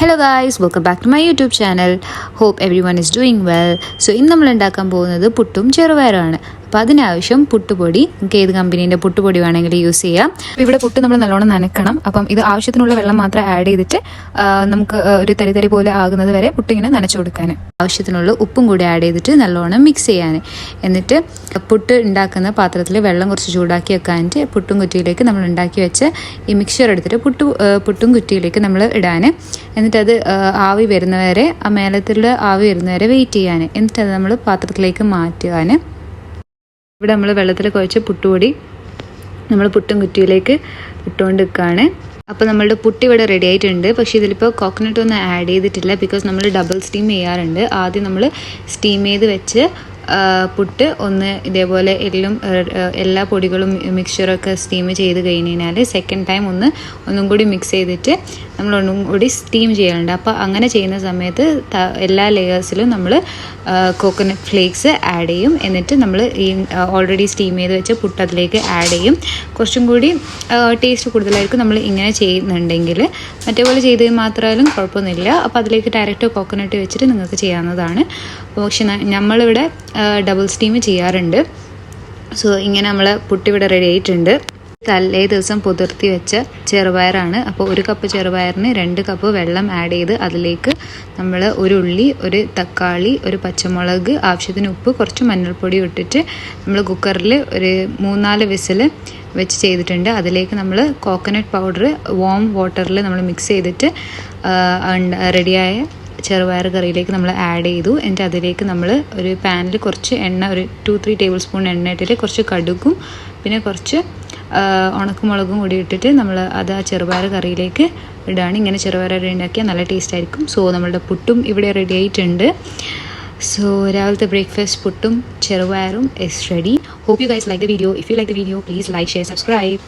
Hello guys, welcome back to my YouTube channel. Hope everyone is doing well. So ഇന്ന് നമ്മൾ ഉണ്ടാക്കാൻ പോകുന്നത് പുട്ടും ചെറുപയറുമാണ്. അപ്പോൾ അതിനാവശ്യം പുട്ടുപൊടി, നമുക്ക് ഏത് കമ്പനീൻ്റെ പുട്ടുപൊടി വേണമെങ്കിൽ യൂസ് ചെയ്യാം. അപ്പോൾ ഇവിടെ പുട്ട് നമ്മൾ നല്ലോണം നനക്കണം. അപ്പം ഇത് ആവശ്യത്തിനുള്ള വെള്ളം മാത്രം ആഡ് ചെയ്തിട്ട് നമുക്ക് ഒരു തരി പോലെ ആകുന്നത് വരെ പുട്ടിങ്ങനെ നനച്ചു കൊടുക്കാൻ. ആവശ്യത്തിനുള്ള ഉപ്പും കൂടി ആഡ് ചെയ്തിട്ട് നല്ലോണം മിക്സ് ചെയ്യാൻ. എന്നിട്ട് പുട്ട് ഉണ്ടാക്കുന്ന പാത്രത്തിൽ വെള്ളം കുറച്ച് ചൂടാക്കി വെക്കാനിട്ട് പുട്ടും കുറ്റിയിലേക്ക് നമ്മൾ ഉണ്ടാക്കി വെച്ച് ഈ മിക്സ്ചർ എടുത്തിട്ട് പുട്ടും കുറ്റിയിലേക്ക് നമ്മൾ ഇടാൻ. എന്നിട്ട് അത് ആവി വരുന്നവരെ, ആ മേലത്തിലുള്ള ആവി വരുന്നവരെ വെയിറ്റ് ചെയ്യാൻ. എന്നിട്ട് അത് നമ്മൾ പാത്രത്തിലേക്ക് മാറ്റുവാൻ. ഇവിടെ നമ്മൾ വെള്ളത്തിൽ കുഴച്ച് പുട്ടുപൊടി നമ്മൾ പുട്ടും കുറ്റിയിലേക്ക് ഇട്ടുകൊണ്ട് നിൽക്കുകയാണ്. അപ്പോൾ നമ്മളുടെ പുട്ട് ഇവിടെ റെഡി ആയിട്ടുണ്ട്. പക്ഷേ ഇതിലിപ്പോൾ കോക്കനട്ട് ഒന്നും ആഡ് ചെയ്തിട്ടില്ല, ബിക്കോസ് നമ്മൾ ഡബിൾ സ്റ്റീം ചെയ്യാറുണ്ട്. ആദ്യം നമ്മൾ സ്റ്റീം ചെയ്ത് വെച്ച് പുട്ട് ഒന്ന് ഇതേപോലെ എല്ലാ പൊടികളും മിക്സ്ചറൊക്കെ സ്റ്റീം ചെയ്ത് കഴിഞ്ഞാൽ സെക്കൻഡ് ടൈം ഒന്നും കൂടി മിക്സ് ചെയ്തിട്ട് നമ്മൾ ഒന്നും കൂടി സ്റ്റീം ചെയ്യാറുണ്ട്. അപ്പോൾ അങ്ങനെ ചെയ്യുന്ന സമയത്ത് എല്ലാ ലെയേഴ്സിലും നമ്മൾ കോക്കനട്ട് ഫ്ലേക്സ് ആഡ് ചെയ്യും. എന്നിട്ട് നമ്മൾ ഈ ഓൾറെഡി സ്റ്റീം ചെയ്ത് വെച്ച പുട്ട് അതിലേക്ക് ആഡ് ചെയ്യും. കുറച്ചും കൂടി ടേസ്റ്റ് കൂടുതലായിരിക്കും നമ്മൾ ഇങ്ങനെ ചെയ്യുന്നുണ്ടെങ്കിൽ. മറ്റേപോലെ ചെയ്ത് മാത്രമായാലും കുഴപ്പമൊന്നുമില്ല. അപ്പോൾ അതിലേക്ക് ഡയറക്റ്റ് കോക്കനട്ട് വെച്ചിട്ട് നിങ്ങൾക്ക് ചെയ്യാവുന്നതാണ്. പക്ഷെ നമ്മളിവിടെ ഡബിൾ സ്റ്റീം ചെയ്യാറുണ്ട്. സോ ഇങ്ങനെ നമ്മൾ പുട്ട് ഇവിടെ റെഡി ആയിട്ടുണ്ട്. തലേ ദിവസം പുതിർത്തി വെച്ച ചെറുപയറാണ്. അപ്പോൾ 1 കപ്പ് ചെറുപയറിന് 2 കപ്പ് വെള്ളം ആഡ് ചെയ്ത് അതിലേക്ക് നമ്മൾ ഒരു ഉള്ളി, ഒരു തക്കാളി, ഒരു പച്ചമുളക്, ആവശ്യത്തിന് ഉപ്പ്, കുറച്ച് മഞ്ഞൾപ്പൊടി ഇട്ടിട്ട് നമ്മൾ കുക്കറിൽ ഒരു 3-4 വിസിൽ വെച്ച് ചെയ്തിട്ടുണ്ട്. അതിലേക്ക് നമ്മൾ കോക്കനട്ട് പൗഡർ വാം വാട്ടറിൽ നമ്മൾ മിക്സ് ചെയ്തിട്ട് റെഡിയായ ചെറുപയർ കറിയിലേക്ക് നമ്മൾ ആഡ് ചെയ്തു. എന്നിട്ട് അതിലേക്ക് നമ്മൾ ഒരു പാനിൽ കുറച്ച് എണ്ണ, ഒരു 2-3 ടേബിൾ സ്പൂൺ എണ്ണ ഇട്ടിട്ട് കുറച്ച് കടുകും പിന്നെ കുറച്ച് ഉണക്കമുളകും കൂടി ഇട്ടിട്ട് നമ്മൾ അത് ആ ചെറുപയർ കറിയിലേക്ക് ഇടുകയാണ്. ഇങ്ങനെ ചെറുപയർ കറി ഉണ്ടാക്കിയാൽ നല്ല ടേസ്റ്റ് ആയിരിക്കും. സോ നമ്മളുടെ പുട്ടും ഇവിടെ റെഡി ആയിട്ടുണ്ട്. സോ രാവിലത്തെ ബ്രേക്ക്ഫാസ്റ്റ് പുട്ടും ചെറുപയറും is ready. Hope you guys like the video. If you like the video, please like, share, subscribe.